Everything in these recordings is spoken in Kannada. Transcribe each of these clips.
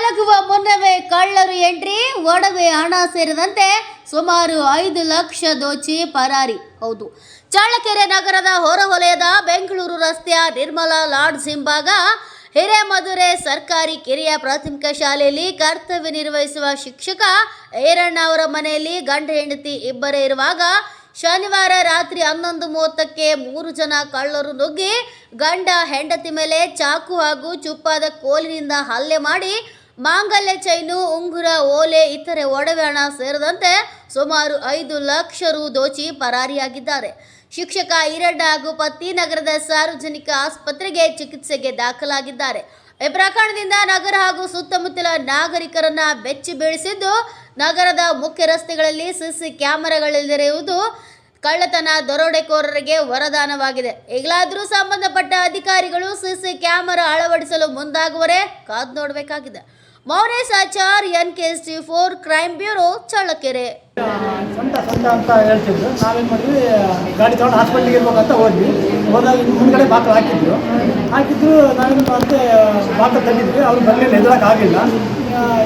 ಮಲಗುವ ಮುನ್ನವೇ ಕಳ್ಳರು ಎಂಟ್ರಿ, ಒಡವೆ ಹಣ ಸೇರಿದಂತೆ ಸುಮಾರು 5 ಲಕ್ಷ ದೋಚಿ ಪರಾರಿ. ಹೌದು, ಚಳ್ಳಕೆರೆ ನಗರದ ಹೊರವಲಯದ ಬೆಂಗಳೂರು ರಸ್ತೆಯ ನಿರ್ಮಲಾ ಲಾಡ್ಜ್ ಹಿಂಭಾಗ ಹಿರೇಮಧುರೆ ಸರ್ಕಾರಿ ಕಿರಿಯ ಪ್ರಾಥಮಿಕ ಶಾಲೆಯಲ್ಲಿ ಕರ್ತವ್ಯ ನಿರ್ವಹಿಸುವ ಶಿಕ್ಷಕ ಈರಣ್ಣ ಅವರ ಮನೆಯಲ್ಲಿ ಗಂಡ ಹೆಂಡತಿ ಇಬ್ಬರೇ ಇರುವಾಗ ಶನಿವಾರ ರಾತ್ರಿ 11:30ಕ್ಕೆ 3 ಜನ ಕಳ್ಳರು ನುಗ್ಗಿ ಗಂಡ ಹೆಂಡತಿ ಮೇಲೆ ಚಾಕು ಹಾಗೂ ಚುಪ್ಪಾದ ಕೋಲಿನಿಂದ ಹಲ್ಲೆ ಮಾಡಿ ಮಾಂಗಲ್ಯ ಚೈನು, ಉಂಗುರ, ಓಲೆ, ಇತರೆ ಒಡವೆ ಹಣ ಸೇರಿದಂತೆ ಸುಮಾರು 5 ಲಕ್ಷ ರು ದೋಚಿ ಪರಾರಿಯಾಗಿದ್ದಾರೆ. ಶಿಕ್ಷಕ ಈರಣ್ಣ ಹಾಗೂ ಪತ್ನಿ ನಗರದ ಸಾರ್ವಜನಿಕ ಆಸ್ಪತ್ರೆಗೆ ಚಿಕಿತ್ಸೆಗೆ ದಾಖಲಾಗಿದ್ದಾರೆ. ಈ ಪ್ರಕರಣದಿಂದ ನಗರ ಹಾಗೂ ಸುತ್ತಮುತ್ತಲ ನಾಗರಿಕರನ್ನ ಬೆಚ್ಚಿ ಬೀಳಿಸಿದ್ದು, ನಗರದ ಮುಖ್ಯ ರಸ್ತೆಗಳಲ್ಲಿ ಸಿಸಿ ಕ್ಯಾಮೆರಾಗಳಿಲ್ಲದಿರುವುದು ಕಳ್ಳತನ ದರೋಡೆಕೋರರಿಗೆ ವರದಾನವಾಗಿದೆ. ಈಗಲಾದರೂ ಸಂಬಂಧಪಟ್ಟ ಅಧಿಕಾರಿಗಳು ಸಿಸಿ ಕ್ಯಾಮೆರಾ ಅಳವಡಿಸಲು ಮುಂದಾಗುವರೆ ಕಾದು ನೋಡಬೇಕಾಗಿದೆ. Mounesh Achar, NK64 crime bureau, Challakere. ಸ್ವಂತ ಅಂತ ಹೇಳ್ತಿದ್ರು. ನಾವೇನು ಮಾಡಿದ್ವಿ, ಗಾಡಿ ತೊಗೊಂಡು ಹಾಸ್ಪಿಟ್ಲಿಗೆ ಇರ್ಬೇಕಂತ ಹೋದಾಗ ಮುಂದ್ಗಡೆ ಬಾಕಲು ಹಾಕಿದ್ರು. ನಾವೇನು ಮತ್ತೆ ಬಾಕಲು ತೆಗಿದ್ವಿ. ಅವ್ರು ಬರಲಿಲ್ಲ, ಎದುರಕ್ಕಾಗಿಲ್ಲ.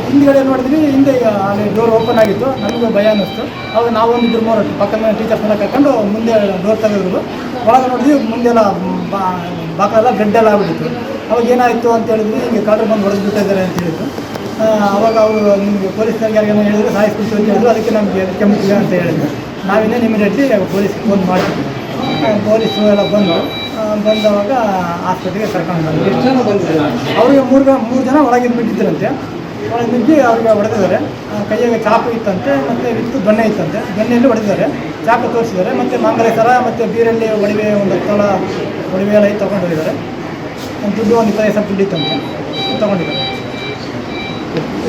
ಹಿಂದ್ಗಡೆ ನೋಡಿದ್ವಿ, ಹಿಂದೆ ಅಲ್ಲಿ ಡೋರ್ ಓಪನ್ ಆಗಿತ್ತು. ನಮಗೂ ಭಯ ಅನ್ನಿಸ್ತು. ಅವಾಗ ನಾವೊಂದು 2-3 ಪಕ್ಕದ ಟೀಚರ್ಸ್ನೆಲ್ಲ ಕರ್ಕೊಂಡು ಮುಂದೆ ಡೋರ್ ತೆಗೆದ್ರು. ಒಳಗೆ ನೋಡಿದ್ವಿ, ಮುಂದೆಲ್ಲ ಬಾಕಲೆಲ್ಲ ಬ್ಲಡ್ ಆಗಿಬಿಟ್ಟಿತ್ತು. ಅವಾಗ ಏನಾಯಿತು ಅಂತ ಹೇಳಿದ್ವಿ, ಹಿಂಗೆ ಕಳ್ಳರು ಬಂದು ಹೊಡೆದು ಬಿಟ್ಟಿದ್ದಾರೆ ಅಂತ ಹೇಳಿದ್ರು. ಅವಾಗ ಅವರು ನಿಮಗೆ ಪೊಲೀಸ್ನವ್ರಿಗೆ ಯಾರಿಗೇನೋ ಹೇಳಿದ್ರು, ಸಾಯಿಸ್ಬಿಟ್ಟು ಅಂತ ಹೇಳಿದ್ರು. ಅದಕ್ಕೆ ನಮಗೆ ಕೆಮ್ಮಿಲ್ಲ ಅಂತ ಹೇಳಿದ್ರು. ನಾವಿನ್ನೇ ಇಮಿಡಿಯೇಟ್ಲಿ ಪೊಲೀಸ್ಗೆ ಫೋನ್ ಮಾಡಿದ್ವಿ. ಪೊಲೀಸು ಎಲ್ಲ ಬಂದವಾಗ ಆಸ್ಪತ್ರೆಗೆ ಕರ್ಕೊಂಡು ಬಂದ್ವಿ. ಎಷ್ಟು ಜನ ಬಂದಿದ್ದಾರೆ? ಅವರಿಗೆ 3 ಜನ ಒಳಗಿದ್ದು ಬಿಟ್ಟಿದ್ದರಂತೆ. ಒಳಗೆ ನುಗ್ಗಿ ಅವ್ರಿಗೆ ಹೊಡೆದಿದ್ದಾರೆ. ಕೈಯಾಗ ಚಾಕು ಇತ್ತಂತೆ, ಮತ್ತು ದೊಣ್ಣೆ ಇತ್ತಂತೆ. ದೊಣ್ಣೆಯಲ್ಲಿ ಹೊಡೆದಿದ್ದಾರೆ, ಚಾಕು ತೋರಿಸಿದ್ದಾರೆ. ಮತ್ತು ಮಾಂಗಲ್ಯ ಸರ ಮತ್ತು ಬೀರಲ್ಲಿ ಒಡವೆ, ಒಂದು 10 ತೊಲ ಒಡವೆ ಎಲ್ಲ ತೊಗೊಂಡು ಹೋಗಿದ್ದಾರೆ. ದುಡ್ಡು ಒಂದು 25 ದುಡ್ಡು ಇತ್ತಂತೆ, ತೊಗೊಂಡಿದ್ದಾರೆ.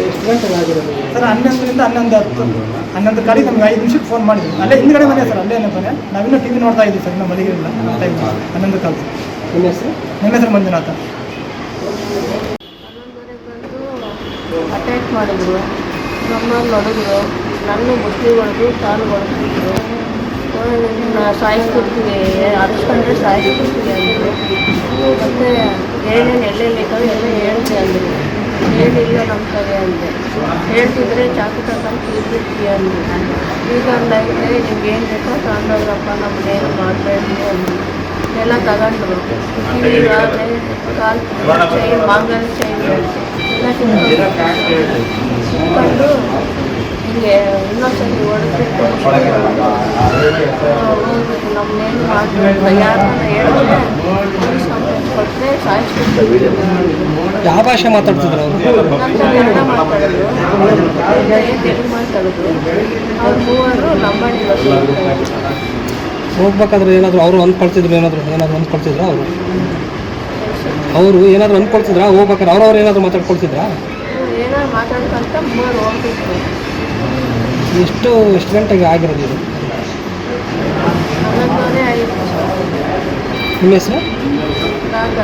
ಎಷ್ಟು ಗಂಟೆಗೆ ಆಗಿರೋದು ಸರ್? 11ರಿಂದ 11:10, 11 ಕಾಲಿಗೆ ನಮ್ಗೆ 5 ನಿಮಿಷಕ್ಕೆ ಫೋನ್ ಮಾಡಿದ್ವಿ. ಅಲ್ಲೇ ಹಿಂದ್ಗಡೆ ಮನೆ ಸರ್, ಅಲ್ಲೇ ಮನೆ. ನಾವಿನ್ನೂ TV ನೋಡ್ತಾ ಇದ್ದೀವಿ ಸರ್, ನಮ್ಮ ಮನೆಗಿರಲಿಲ್ಲ. 11 ಕಾಲ. ನಿಮ್ಮ ಹೆಸರು? ನಿಮ್ಮ ಹೆಸರು ಮಂಜುನಾಥ. 11 ಬಂದು ಅಟ್ಯಾಕ್ ಮಾಡಿದ್ರು. ನಮ್ಮನ್ನು ಹೊಡೆದ್ರು, ನನ್ನ ಬುದ್ಧಿ ಹೊಡೆದು ಕಾಲು ಹೊಡೆದಿದ್ರು. ಸಾಯಿಸ್ಕೊಡ್ತೀವಿ, ಅರ್ಸ್ಕೊಂಡ್ರೆ ಸಾಯಿಸ್ಕೊಡ್ತೀವಿ ಅಂದರು. ಮತ್ತು ಏನೇನು ಎಲ್ಲೆಲ್ಲಿದ್ದಾವೆ ಎಲ್ಲ ಹೇಳ್ತೆ ಅಂದರು. ಹೇಳಿಲ್ಲ ನಮ್ಮ ಕಡೆ ಅಂದೆ. ಹೇಳ್ತಿದ್ರೆ ಚಾಕು ತಗೊಂಡು ತೀರ್ಬಿಡ್ತೀವಿ ಅಂದರು. ಈಗ ಅಂದಾಗಿದೆ, ನಿಮ್ಗೆ ಏನು ಬೇಕೋ ತಗೊಂಡೋಗ್ರಪ್ಪ, ನಮ್ಮನ್ನೇನು ಮಾಡಬೇಡಿ ಅಂದರು. ಎಲ್ಲ ತಗೊಂಡ್ರು. ಕಿವಿಗಾಗಲೇ ಕಾಲು ಚೈನ್, ಮಾಂಗಲ್ಯ ಚೈನ್ ಎಲ್ಲ ಕಿತ್ಕೊಂಡು ಹಿಂಗೆ ಇನ್ನೊಂದ್ಸರಿ ಹೊಡೆದ್ಬಿಟ್ಟು ಹೋಗ್ಬಿಟ್ಟು ನಮ್ಮನ್ನೇನು ಮಾಡಬೇಕು, ಯಾರನ್ನ ಹೇಳಿದ್ರೆ ಪೊಲೀಸ್ ಕಂಪ್ಲೇಂಟ್ ಕೊಟ್ಟರೆ ಸಾಯಿಸ್ಬಿಡ್ತೀವಿ. ಯಾವ ಭಾಷೆ ಮಾತಾಡ್ತಿದ್ರು ಅವರು? ನಮ್ಮ ಕನ್ನಡ ಮಾತಾಡಿದ್ರು, ತೆಲುಗು ಮಾತಾಡಿದ್ರು. ಅವ್ರು ಮೂವರು ಲಂಬಾಣಿ ಭಾಷೆ. ಹೋಗ್ಬೇಕಾದ್ರೆ ಏನಾದರೂ ಅವರು ಅಂದ್ಕೊಳ್ತಿದ್ರು? ಏನಾದರೂ ಅಂದ್ಕೊಳ್ತಿದ್ರಾ ಅವರು ಏನಾದರೂ ಅಂದ್ಕೊಳ್ತಿದ್ರಾ? ಹೋಗ್ಬೇಕಾದ್ರೆ ಅವ್ರವ್ರು ಏನಾದರೂ ಮಾತಾಡ್ಕೊಳ್ತಿದ್ರಾ? ಏನಾದ್ರು ಮಾತಾಡ್ಕೊಂತ ಮೂವರು ಹೋಗ್ತಿದ್ರು. ಎಷ್ಟು ಗಂಟೆಗೆ ಆಗಿರೋದು ಇದು? 11:30 ಆಯಿತು. ನಿಮ್ಮ ಹೆಸರು? ನಾಗ